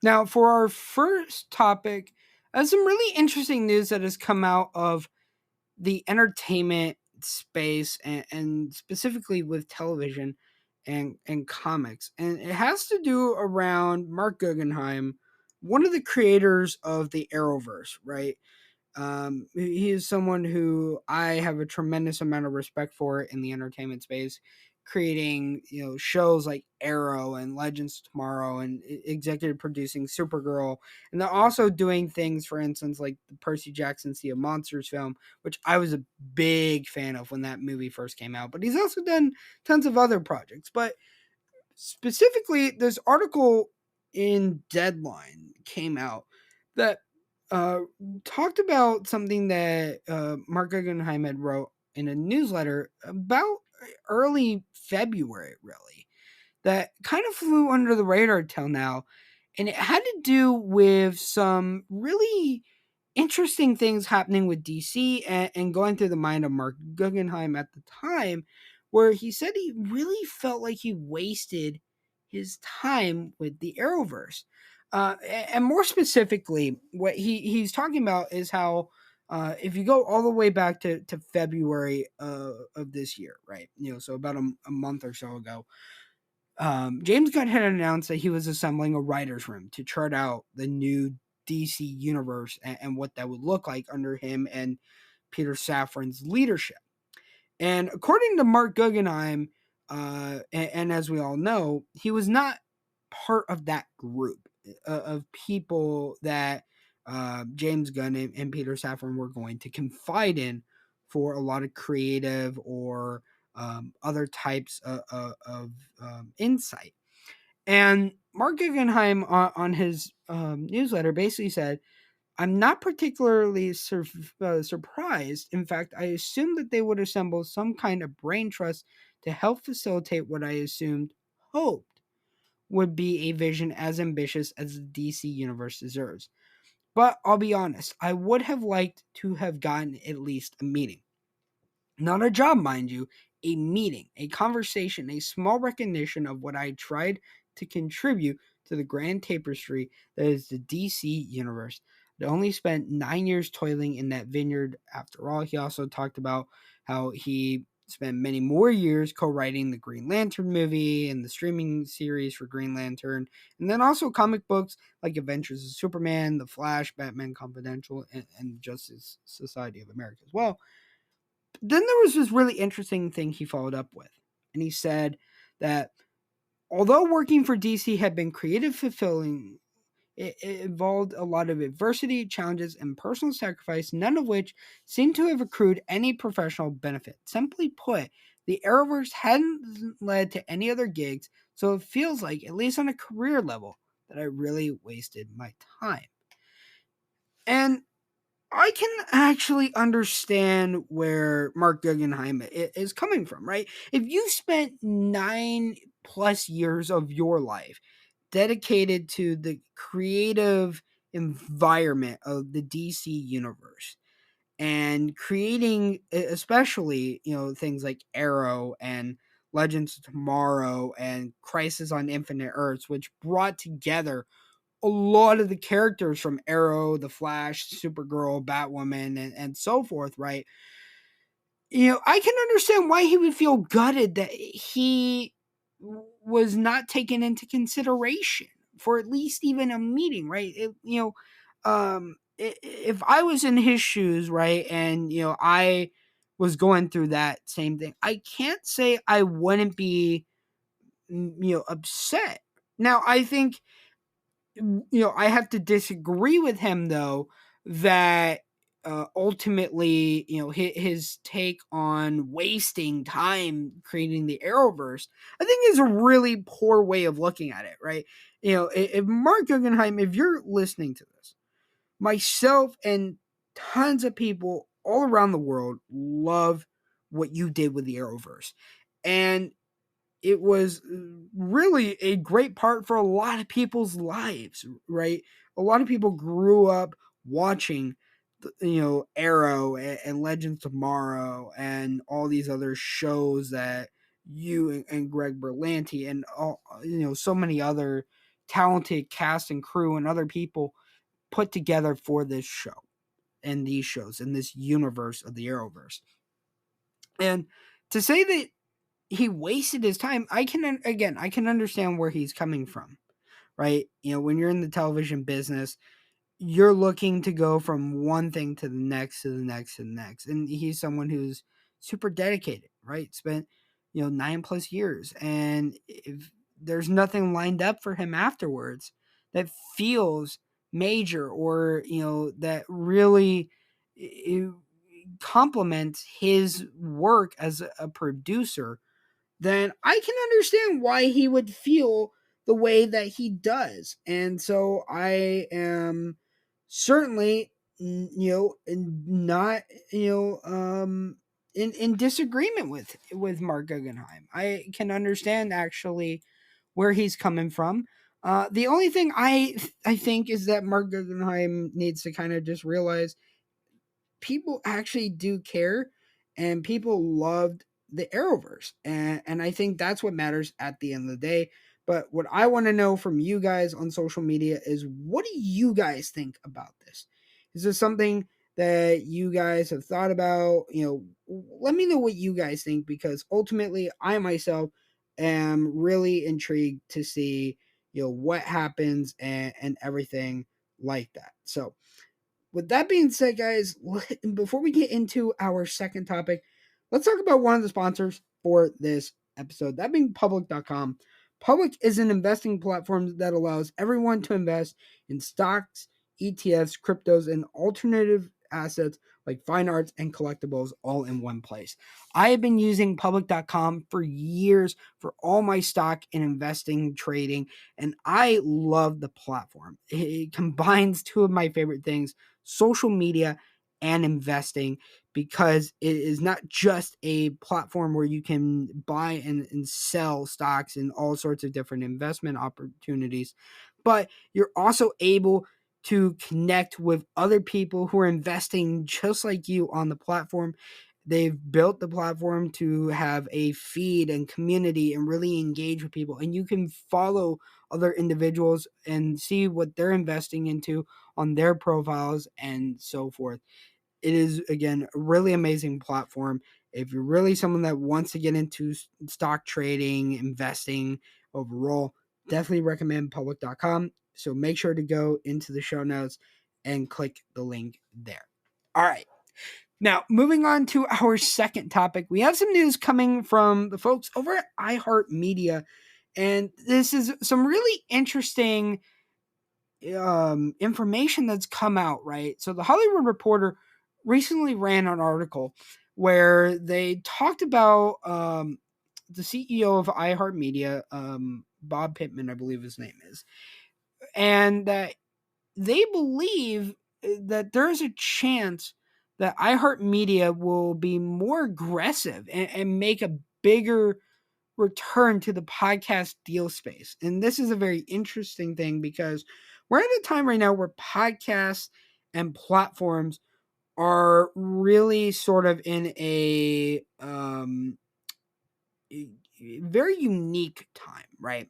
Now, for our first topic, some really interesting news that has come out of the entertainment space and specifically with television and comics. And it has to do around Mark Guggenheim, one of the creators of the Arrowverse, right? He is someone who I have a tremendous amount of respect for in the entertainment space, creating shows like Arrow and Legends of Tomorrow, and executive producing Supergirl, and they're also doing things, for instance, like the Percy Jackson Sea of Monsters film, which I was a big fan of when that movie first came out. But he's also done tons of other projects. But specifically, this article in Deadline came out that uh, talked about something that Mark Guggenheim had wrote in a newsletter about early February, really, that kind of flew under the radar till now. And it had to do with some really interesting things happening with DC and going through the mind of Mark Guggenheim at the time, where he said he really felt like he wasted his time with the Arrowverse. And more specifically, what he's talking about is how if you go all the way back to February of this year, right? So about a month or so ago, James Gunn had announced that he was assembling a writer's room to chart out the new DC universe and what that would look like under him and Peter Safran's leadership. And according to Mark Guggenheim, and as we all know, he was not part of that group of people that James Gunn and Peter Safran were going to confide in for a lot of creative or other types of insight. And Mark Guggenheim on his newsletter basically said, I'm not particularly surprised. In fact, I assumed that they would assemble some kind of brain trust to help facilitate what I assumed, hoped, would be a vision as ambitious as the DC universe deserves. But I'll be honest, I would have liked to have gotten at least a meeting. Not a job, mind you, a meeting, a conversation, a small recognition of what I tried to contribute to the grand tapestry that is the DC universe. I only spent 9 years toiling in that vineyard after all. He also talked about how he spent many more years co-writing the Green Lantern movie and the streaming series for Green Lantern, and then also comic books like Adventures of Superman, The Flash, Batman Confidential, and Justice Society of America as well. Then there was this really interesting thing he followed up with. And he said that although working for DC had been creative fulfilling, it involved a lot of adversity, challenges, and personal sacrifice, none of which seemed to have accrued any professional benefit. Simply put, the Arrowverse hadn't led to any other gigs, so it feels like, at least on a career level, that I really wasted my time. And I can actually understand where Mark Guggenheim is coming from, right? If you spent 9+ years of your life dedicated to the creative environment of the DC universe and creating, especially, things like Arrow and Legends of Tomorrow and Crisis on Infinite Earths, which brought together a lot of the characters from Arrow, The Flash, Supergirl, Batwoman, and so forth, right? I can understand why he would feel gutted that he was not taken into consideration for at least even a meeting, right? If I was in his shoes, right, and I was going through that same thing, I can't say I wouldn't be, upset. Now, I think I have to disagree with him though that ultimately, his take on wasting time creating the Arrowverse, I think is a really poor way of looking at it, right? If Mark Guggenheim, if you're listening to this, myself and tons of people all around the world love what you did with the Arrowverse. And it was really a great part for a lot of people's lives, right? A lot of people grew up watching, Arrow and Legends of Tomorrow and all these other shows that you and Greg Berlanti and all, so many other talented cast and crew and other people put together for this show and these shows in this universe of the Arrowverse. And to say that he wasted his time, I can understand where he's coming from, right? When you're in the television business, you're looking to go from one thing to the next, to the next, to the next. And he's someone who's super dedicated, right? Spent, 9+ years. And if there's nothing lined up for him afterwards that feels major, or, that really complements his work as a producer, then I can understand why he would feel the way that he does. And so I am certainly, not, in disagreement with Mark Guggenheim. I can understand actually where he's coming from. The only thing I think is that Mark Guggenheim needs to kind of just realize people actually do care, and people loved the Arrowverse. And I think that's what matters at the end of the day. But what I want to know from you guys on social media is, what do you guys think about this? Is this something that you guys have thought about? Let me know what you guys think, because ultimately I myself am really intrigued to see, what happens and everything like that. So with that being said, guys, before we get into our second topic, let's talk about one of the sponsors for this episode, that being Public.com. Public is an investing platform that allows everyone to invest in stocks, ETFs, cryptos, and alternative assets like fine arts and collectibles all in one place. I have been using Public.com for years for all my stock and investing trading, and I love the platform. It combines two of my favorite things: social media and investing, because it is not just a platform where you can buy and sell stocks and all sorts of different investment opportunities, but you're also able to connect with other people who are investing just like you on the platform. They've built the platform to have a feed and community and really engage with people, and you can follow other individuals and see what they're investing into on their profiles and so forth. It is, again, a really amazing platform. If you're really someone that wants to get into stock trading, investing overall, definitely recommend Public.com. So make sure to go into the show notes and click the link there. All right. Now, moving on to our second topic, we have some news coming from the folks over at iHeartMedia. And this is some really interesting information that's come out, right? So the Hollywood Reporter recently ran an article where they talked about the CEO of iHeartMedia, Bob Pittman, I believe his name is, and that they believe that there's a chance that iHeartMedia will be more aggressive and make a bigger return to the podcast deal space. And this is a very interesting thing, because we're at a time right now where podcasts and platforms are really sort of in a very unique time, right?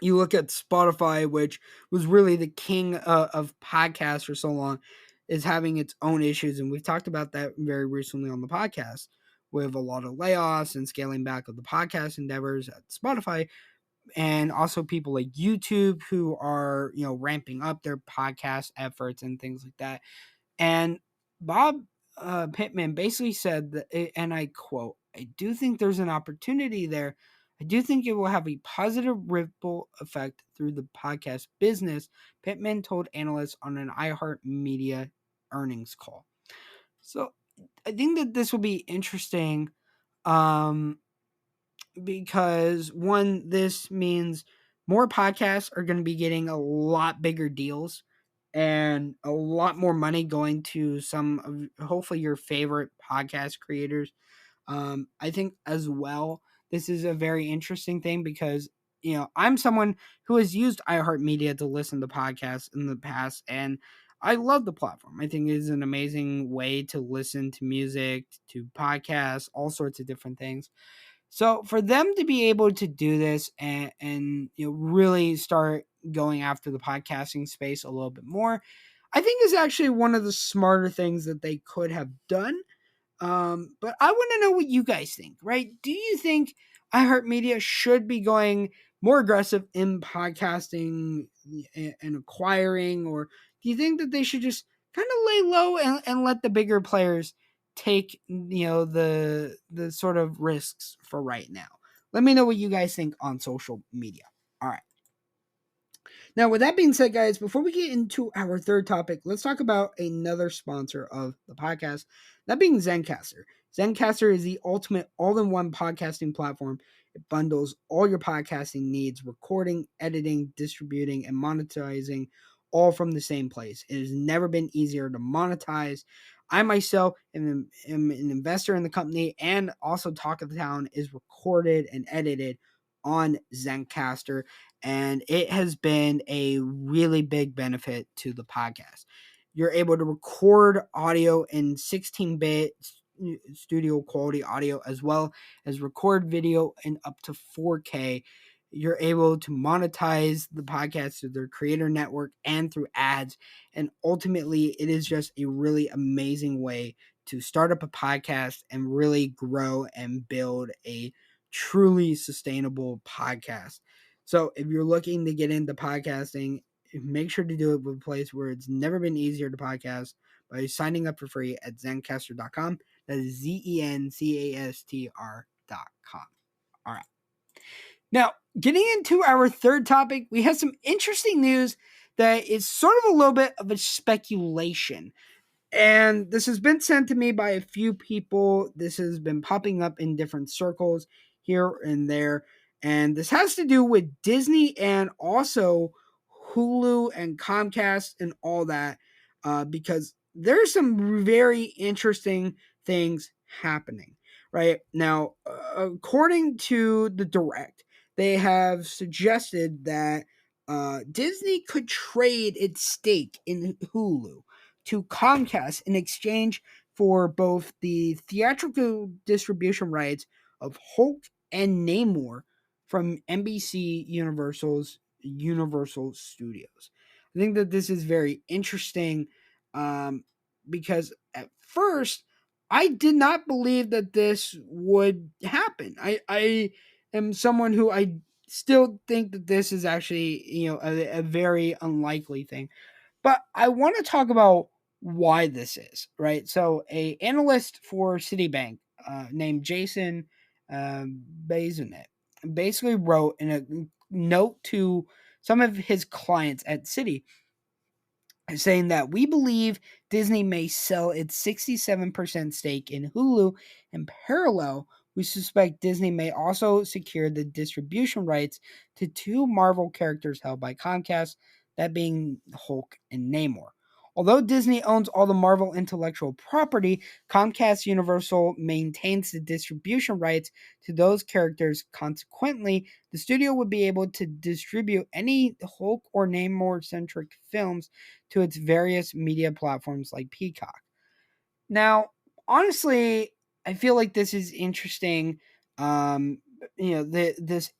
You look at Spotify, which was really the king of podcasts for so long, is having its own issues. And we've talked about that very recently on the podcast, with a lot of layoffs and scaling back of the podcast endeavors at Spotify. And also people like YouTube, who are, ramping up their podcast efforts and things like that. And Bob Pittman basically said that, and I quote, "I do think there's an opportunity there. I do think it will have a positive ripple effect through the podcast business," Pittman told analysts on an iHeartMedia earnings call. So I think that this will be interesting, because one, this means more podcasts are going to be getting a lot bigger deals and a lot more money going to some of, hopefully, your favorite podcast creators. I think as well, this is a very interesting thing, because I'm someone who has used iHeartMedia to listen to podcasts in the past, and I love the platform. I think it is an amazing way to listen to music, to podcasts, all sorts of different things. So for them to be able to do this and really start going after the podcasting space a little bit more, I think is actually one of the smarter things that they could have done. But I want to know what you guys think, right? Do you think iHeartMedia should be going more aggressive in podcasting and acquiring, or do you think that they should just kind of lay low and let the bigger players take the sort of risks for right now? Let me know what you guys think on social media. All right. Now, with that being said, guys, before we get into our third topic, let's talk about another sponsor of the podcast, that being Zencastr. Zencastr is the ultimate all-in-one podcasting platform. It bundles all your podcasting needs, recording, editing, distributing, and monetizing all from the same place. It has never been easier to monetize. I myself am an investor in the company, and also Talk of the Town is recorded and edited on Zencastr, and it has been a really big benefit to the podcast. You're able to record audio in 16-bit studio quality audio, as well as record video in up to 4K. You're able to monetize the podcast through their creator network and through ads. And ultimately, it is just a really amazing way to start up a podcast and really grow and build a truly sustainable podcast. So if you're looking to get into podcasting, make sure to do it with a place where it's never been easier to podcast by signing up for free at zencastr.com. That is zencastr.com. All right. Now, getting into our third topic, we have some interesting news that is sort of a little bit of a speculation. And this has been sent to me by a few people. This has been popping up in different circles here and there. And this has to do with Disney and also Hulu and Comcast and all that, because there's some very interesting things happening right now. According to the Direct, they have suggested that Disney could trade its stake in Hulu to Comcast in exchange for both the theatrical distribution rights of Hulk and Namor from NBC Universal's Universal Studios. I think that this is very interesting, because at first I did not believe that this would happen. I am someone who I still think that this is actually a very unlikely thing. But I want to talk about why this is, right? So, a analyst for Citibank named Jason Bazinet basically wrote in a note to some of his clients at Citi saying that we believe Disney may sell its 67% stake in Hulu. In parallel, we suspect Disney may also secure the distribution rights to two Marvel characters held by Comcast, that being Hulk and Namor. Although Disney owns all the Marvel intellectual property, Comcast Universal maintains the distribution rights to those characters. Consequently, the studio would be able to distribute any Hulk or Namor-centric films to its various media platforms like Peacock. Now, honestly, I feel like this is interesting. Um, this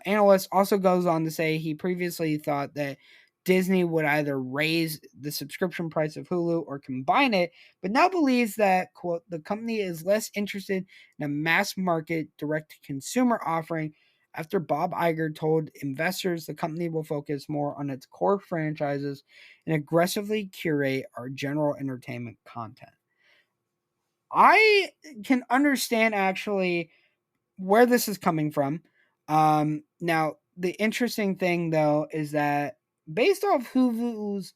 analyst also goes on to say he previously thought that Disney would either raise the subscription price of Hulu or combine it, but now believes that, quote, the company is less interested in a mass market direct to consumer offering after Bob Iger told investors the company will focus more on its core franchises and aggressively curate our general entertainment content. I can understand actually where this is coming from. Now, the interesting thing though is that based off Hulu's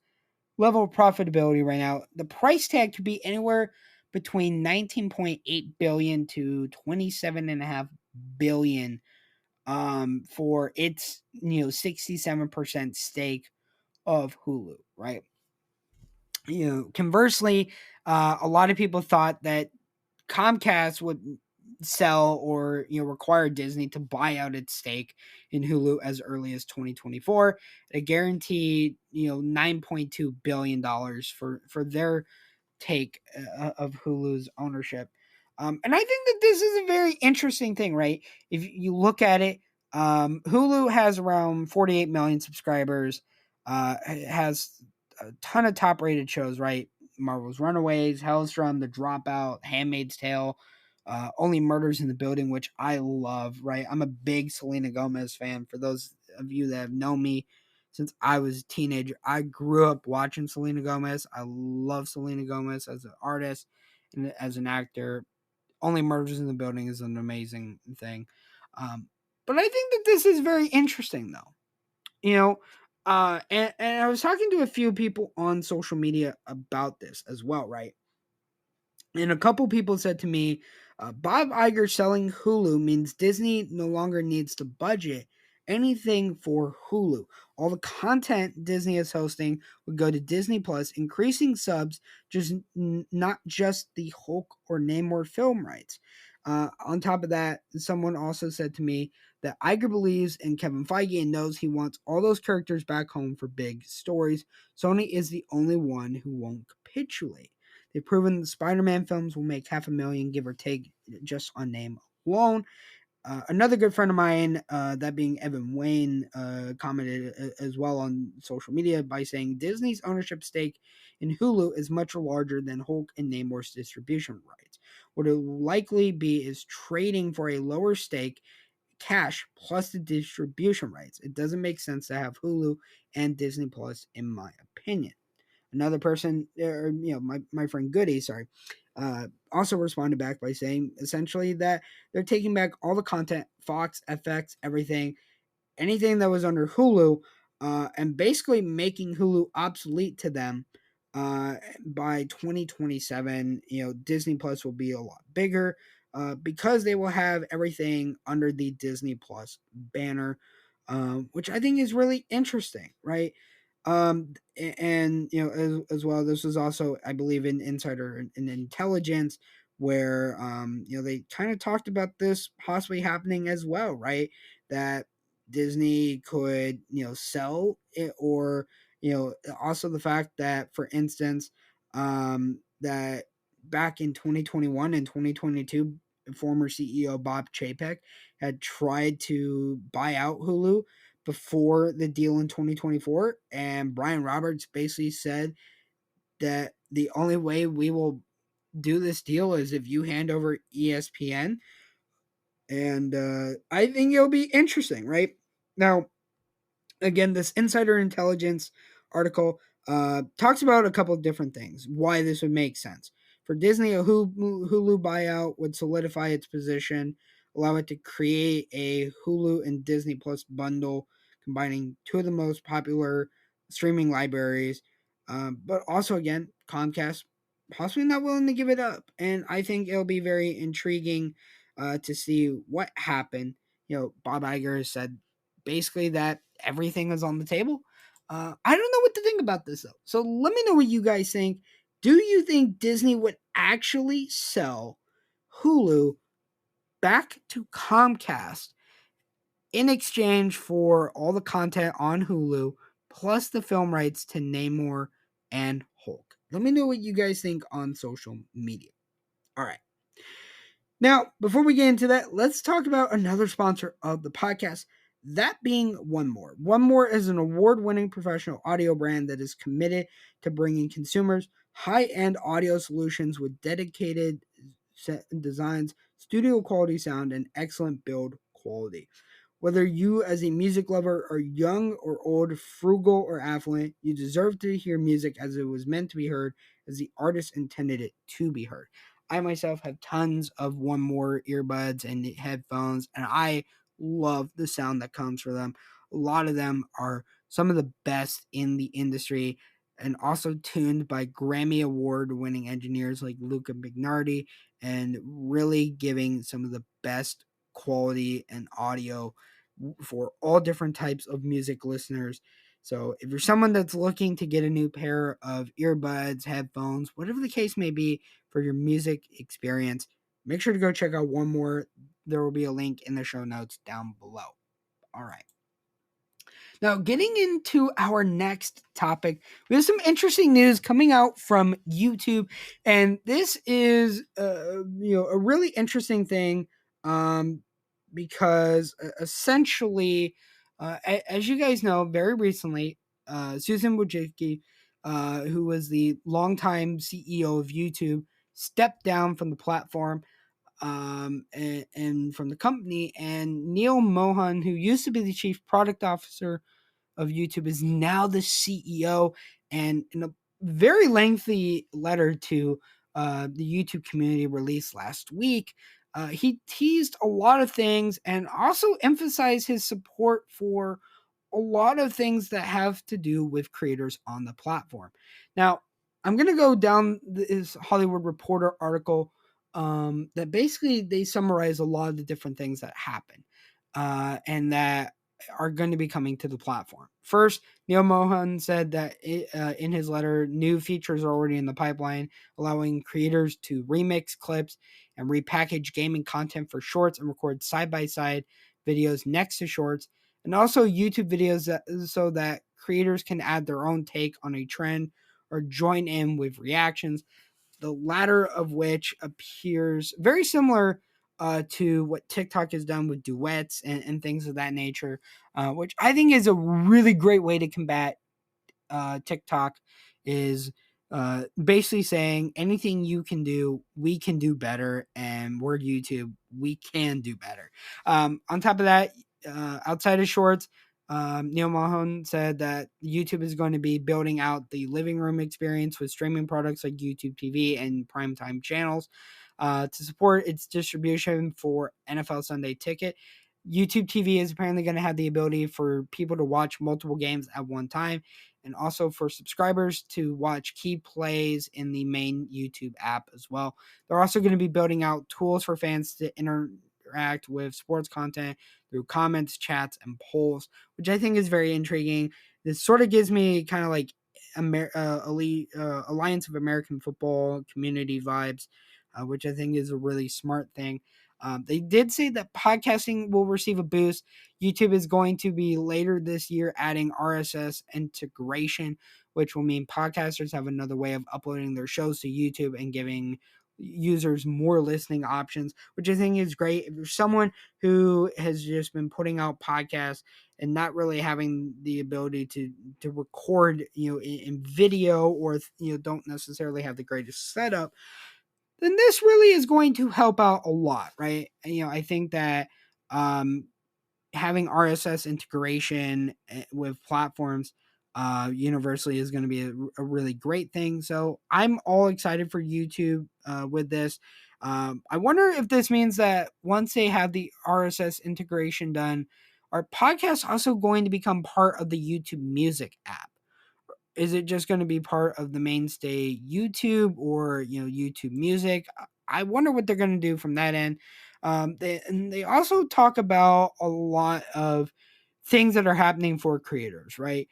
level of profitability right now, the price tag could be anywhere between 19.8 billion to 27.5 billion for its 67% stake of Hulu, right? Conversely, a lot of people thought that Comcast would sell or require Disney to buy out its stake in Hulu as early as 2024, a guaranteed $9.2 billion for their take of Hulu's ownership. And I think that this is a very interesting thing, right? If you look at it, Hulu has around 48 million subscribers, has a ton of top rated shows, right? Marvel's Runaways, Hellstrom, The Dropout, Handmaid's Tale, Only Murders in the Building, which I love, right? I'm a big Selena Gomez fan. For those of you that have known me since I was a teenager, I grew up watching Selena Gomez. I love Selena Gomez as an artist and as an actor. Only Murders in the Building is an amazing thing. But I think that this is very interesting, though. You know, and I was talking to a few people on social media about this as well, right? And a couple people said to me, Bob Iger selling Hulu means Disney no longer needs to budget anything for Hulu. All the content Disney is hosting would go to Disney Plus, increasing subs, just not just the Hulk or Namor film rights. On top of that, someone also said to me that Iger believes in Kevin Feige and knows he wants all those characters back home for big stories. Sony is the only one who won't capitulate. They've proven the Spider-Man films will make $500,000, give or take, just on name alone. Another good friend of mine, that being Evan Wayne, commented as well on social media by saying Disney's ownership stake in Hulu is much larger than Hulk and Namor's distribution rights. What it will likely be is trading for a lower stake, cash plus the distribution rights. It doesn't make sense to have Hulu and Disney Plus, in my opinion. Another person, or my friend Goody, sorry, also responded back by saying essentially that they're taking back all the content, Fox, FX, everything, anything that was under Hulu, and basically making Hulu obsolete to them. By 2027, Disney Plus will be a lot bigger, because they will have everything under the Disney Plus banner, which I think is really interesting, right? And as well, this was also, I believe, in Insider in Intelligence, where they kind of talked about this possibly happening as well, right? That Disney could sell it, or also the fact that, for instance, that back in 2021 and 2022, former CEO Bob Chapek had tried to buy out Hulu before the deal in 2024, and Brian Roberts basically said that the only way we will do this deal is if you hand over ESPN. And I think it'll be interesting, right? Now, again, this Insider Intelligence article talks about a couple of different things, why this would make sense. For Disney, a Hulu buyout would solidify its position, allow it to create a Hulu and Disney Plus bundle, combining two of the most popular streaming libraries. But also, again, Comcast possibly not willing to give it up. And I think it'll be very intriguing to see what happened. Bob Iger has said basically that everything is on the table. I don't know what to think about this, though. So let me know what you guys think. Do you think Disney would actually sell Hulu back to Comcast in exchange for all the content on Hulu plus the film rights to Namor and Hulk? Let me know what you guys think on social media. All right. Now, before we get into that, let's talk about another sponsor of the podcast, that being One More. One More is an award-winning professional audio brand that is committed to bringing consumers high-end audio solutions with dedicated set designs, studio quality sound, and excellent build quality. Whether you, as a music lover, are young or old, frugal or affluent, you deserve to hear music as it was meant to be heard, as the artist intended it to be heard. I myself have tons of One More earbuds and headphones, and I love the sound that comes from them. A lot of them are some of the best in the industry, and also tuned by Grammy Award winning engineers like Luca Bignardi, and really giving some of the best quality and audio for all different types of music listeners. So if you're someone that's looking to get a new pair of earbuds, headphones, whatever the case may be for your music experience, make sure to go check out One More. There will be a link in the show notes down below. All right. Now, getting into our next topic, we have some interesting news coming out from YouTube, and this is, a really interesting thing, um, because essentially, as you guys know, very recently, Susan Wojcicki, who was the longtime CEO of YouTube, stepped down from the platform, and from the company, and Neil Mohan, who used to be the chief product officer of YouTube, is now the CEO. And in a very lengthy letter to the YouTube community released last week, he teased a lot of things and also emphasized his support for a lot of things that have to do with creators on the platform. Now, I'm going to go down this Hollywood Reporter article, that basically they summarize a lot of the different things that happen, and that are going to be coming to the platform. First, Neil Mohan said that in his letter, new features are already in the pipeline, allowing creators to remix clips and repackage gaming content for shorts and record side-by-side videos next to shorts, and also YouTube videos so that creators can add their own take on a trend or join in with reactions, the latter of which appears very similar to what TikTok has done with duets and things of that nature, which I think is a really great way to combat TikTok. Is basically saying anything you can do, we can do better, and we're YouTube, we can do better. On top of that, outside of shorts, Neil Mahone said that YouTube is going to be building out the living room experience with streaming products like YouTube TV and primetime channels to support its distribution for NFL Sunday Ticket. YouTube TV is apparently going to have the ability for people to watch multiple games at one time, and also for subscribers to watch key plays in the main YouTube app as well. They're also going to be building out tools for fans to interact with sports content through comments, chats, and polls, which I think is very intriguing. This sort of gives me kind of like Alliance of American Football community vibes, which I think is a really smart thing. They did say that podcasting will receive a boost. YouTube is going to be later this year adding RSS integration, which will mean podcasters have another way of uploading their shows to YouTube and giving users more listening options, which I think is great. If you're someone who has just been putting out podcasts and not really having the ability to record, in video, or don't necessarily have the greatest setup, then this really is going to help out a lot, right? I think that um, having RSS integration with platforms universally is going to be a really great thing. So I'm all excited for YouTube with this. I wonder if this means that once they have the RSS integration done, are podcasts also going to become part of the YouTube Music app? Is it just going to be part of the mainstay YouTube, or YouTube Music? I wonder what they're going to do from that end. And they also talk about a lot of things that are happening for creators, right?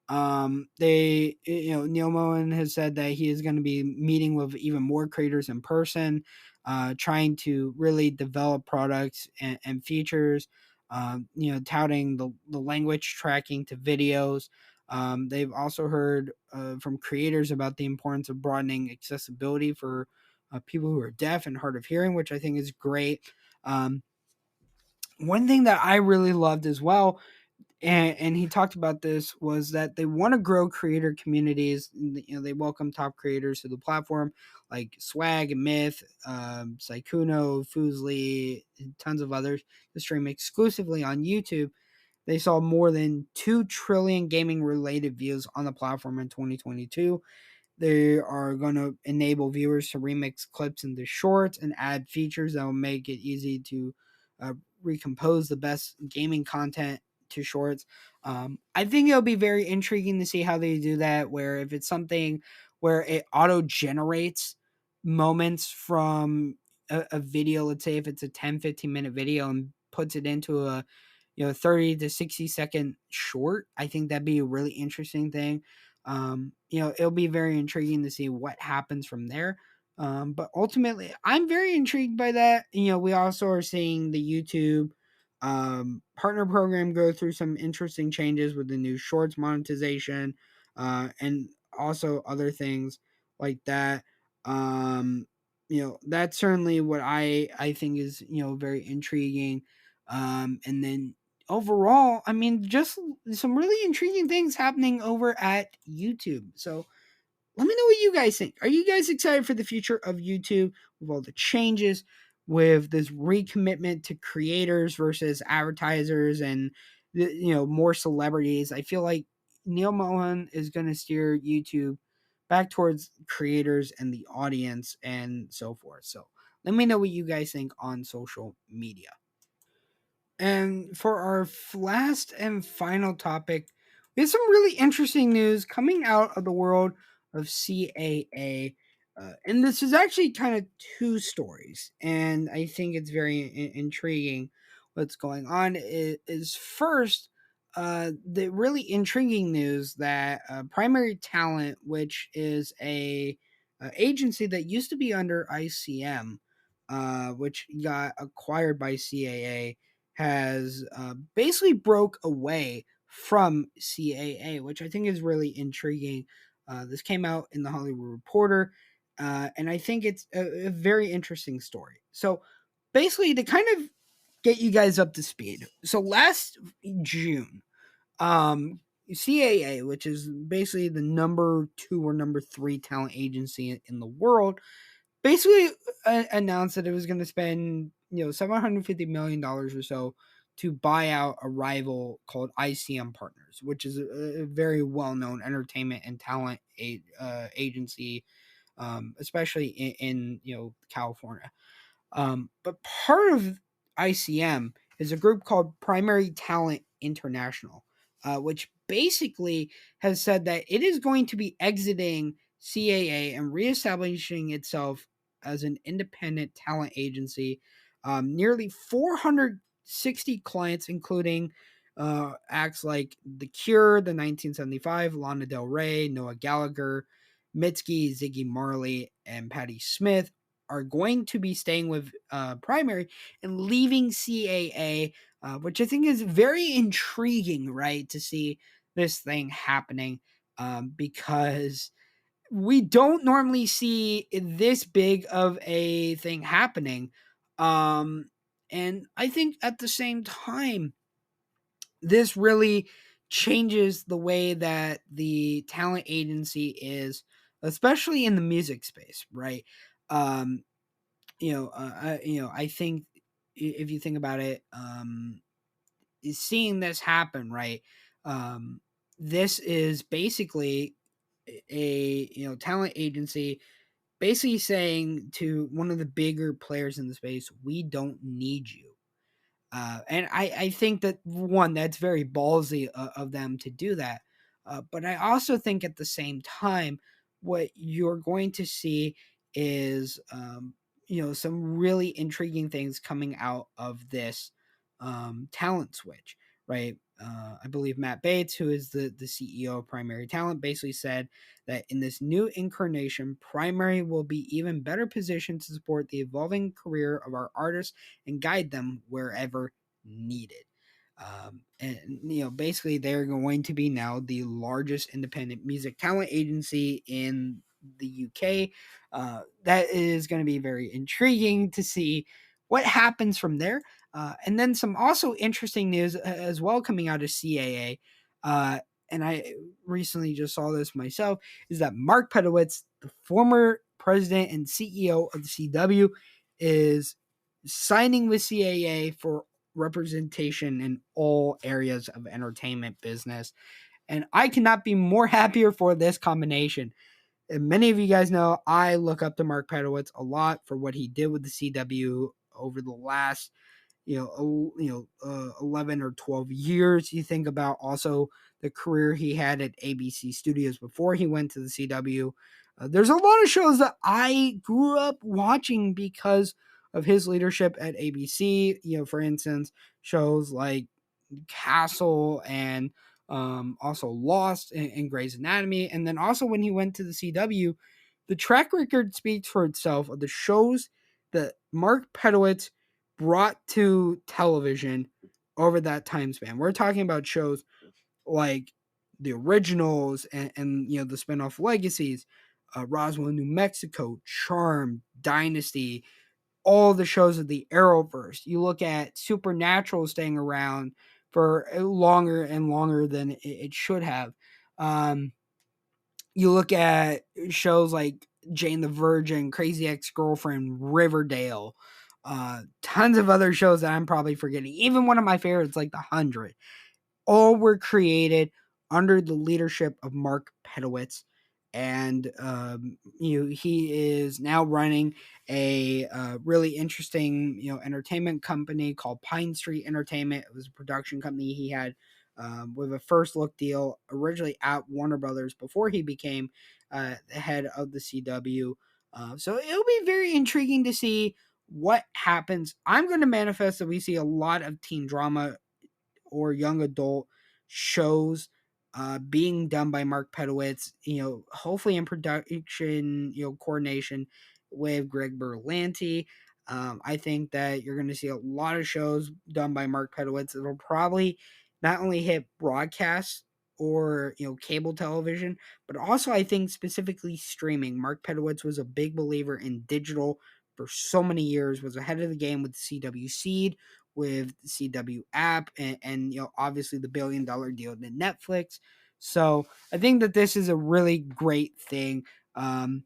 Neil Mohan has said that he is going to be meeting with even more creators in person, trying to really develop products and features, touting the language tracking to videos. They've also heard from creators about the importance of broadening accessibility for people who are deaf and hard of hearing, which I think is great. Um, One thing that I really loved as well, and he talked about this, was that they want to grow creator communities. They welcome top creators to the platform like Swag, Myth, Saikuno, Fusely, and tons of others to stream exclusively on YouTube. They saw more than 2 trillion gaming related views on the platform in 2022. They are going to enable viewers to remix clips into shorts and add features that will make it easy to uh, recompose the best gaming content to shorts. I think it'll be very intriguing to see how they do that, where if it's something where it auto generates moments from a video, let's say if it's a 10-15 minute video, and puts it into a 30 to 60-second short. I think that'd be a really interesting thing. It'll be very intriguing to see what happens from there. But ultimately, I'm very intrigued by that. We also are seeing the YouTube partner program go through some interesting changes with the new shorts monetization, and also other things like that. Um, that's certainly what I think is very intriguing. And then overall, I mean, just some really intriguing things happening over at YouTube. So let me know what you guys think. Are you guys excited for the future of YouTube with all the changes, with this recommitment to creators versus advertisers, and more celebrities? I feel like Neil Mohan is going to steer YouTube back towards creators and the audience and so forth. So let me know what you guys think on social media. And for our last and final topic, we have some really interesting news coming out of the world of CAA. And this is actually kind of two stories. And I think it's very intriguing what's going on. Is first, the really intriguing news that Primary Talent, which is a agency that used to be under ICM, which got acquired by CAA, has basically broke away from CAA, which I think is really intriguing. This came out in the Hollywood Reporter, and I think it's a very interesting story. So basically, to kind of get you guys up to speed, so last June, um, CAA, which is basically the number 2 or number 3 talent agency in the world, basically announced that it was going to spend $750 million or so to buy out a rival called ICM Partners, which is a very well-known entertainment and talent agency, especially in California. But part of ICM is a group called Primary Talent International, which basically has said that it is going to be exiting CAA and reestablishing itself as an independent talent agency. Nearly 460 clients, including acts like The Cure, The 1975, Lana Del Rey, Noah Gallagher, Mitski, Ziggy Marley, and Patti Smith, are going to be staying with Primary and leaving CAA, which I think is very intriguing, right, to see this thing happening, because we don't normally see this big of a thing happening. Um, and I think at the same time, this really changes the way that the talent agency is, especially in the music space, right? Um, I think if you think about it, seeing this happen, right? Um, this is basically a talent agency basically saying to one of the bigger players in the space, "We don't need you." And I think that one, that's very ballsy of them to do that. But I also think at the same time, what you're going to see is, some really intriguing things coming out of this talent switch, right? I believe Matt Bates, who is the CEO of Primary Talent, basically said that in this new incarnation, Primary will be even better positioned to support the evolving career of our artists and guide them wherever needed. And basically, they're going to be now the largest independent music talent agency in the UK. That is going to be very intriguing to see what happens from there. And then some also interesting news as well coming out of CAA. And I recently just saw this myself, is that Mark Pedowitz, the former president and CEO of the CW, is signing with CAA for representation in all areas of entertainment business. And I cannot be more happier for this combination. And many of you guys know I look up to Mark Pedowitz a lot for what he did with the CW over the last 11 or 12 years. You think about also the career he had at ABC Studios before he went to the CW. There's a lot of shows that I grew up watching because of his leadership at ABC. For instance, shows like Castle and also Lost and Grey's Anatomy. And then also when he went to the CW, the track record speaks for itself of the shows that Mark Pedowitz brought to television over that time span. We're talking about shows like the originals and the spinoff legacies, Roswell, New Mexico, Charm, Dynasty, all the shows of the Arrowverse. You look at Supernatural staying around for longer and longer than it should have. You look at shows like Jane the Virgin, Crazy Ex-Girlfriend, Riverdale, tons of other shows that I'm probably forgetting. Even one of my favorites, like The 100. All were created under the leadership of Mark Pedowitz, and he is now running a really interesting entertainment company called Pine Street Entertainment. It was a production company he had with a first look deal originally at Warner Brothers before he became the head of the CW. So it'll be very intriguing to see what happens. I'm going to manifest that we see a lot of teen drama or young adult shows being done by Mark Pedowitz, hopefully in production, coordination with Greg Berlanti. I think that you're going to see a lot of shows done by Mark Pedowitz. It'll probably not only hit broadcast or cable television, but also I think specifically streaming. Mark Pedowitz was a big believer in digital for so many years, was ahead of the game with CW Seed, with the CW app, and obviously the $1 billion deal to Netflix. So I think that this is a really great thing. And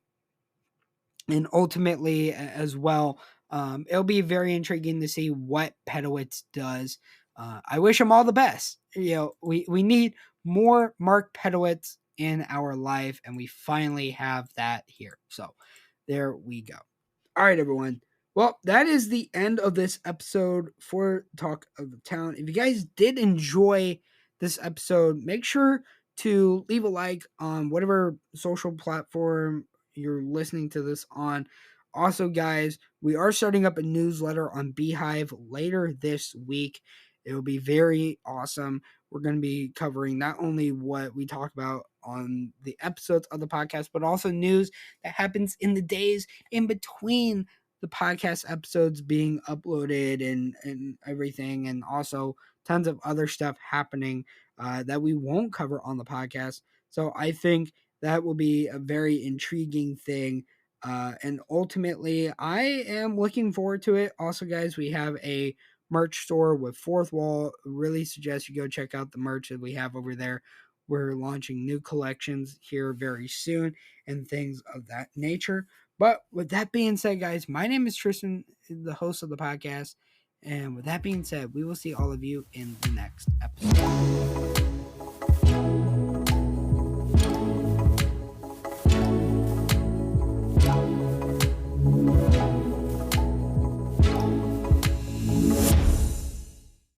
ultimately as well, it'll be very intriguing to see what Pedowitz does. I wish him all the best. We need more Mark Pedowitz in our life, and we finally have that here. So there we go. All right, everyone. Well, that is the end of this episode for Talk of the Town. If you guys did enjoy this episode, make sure to leave a like on whatever social platform you're listening to this on. Also, guys, we are starting up a newsletter on Beehive later this week. It will be very awesome. We're going to be covering not only what we talk about on the episodes of the podcast, but also news that happens in the days in between the podcast episodes being uploaded and everything, and also tons of other stuff happening that we won't cover on the podcast. So I think that will be a very intriguing thing. And ultimately, I am looking forward to it. Also, guys, we have a merch store with Fourth Wall. Really suggest you go check out the merch that we have over there. We're launching new collections here very soon and things of that nature. But with that being said, guys, my name is Tristan, the host of the podcast. And with that being said, we will see all of you in the next episode.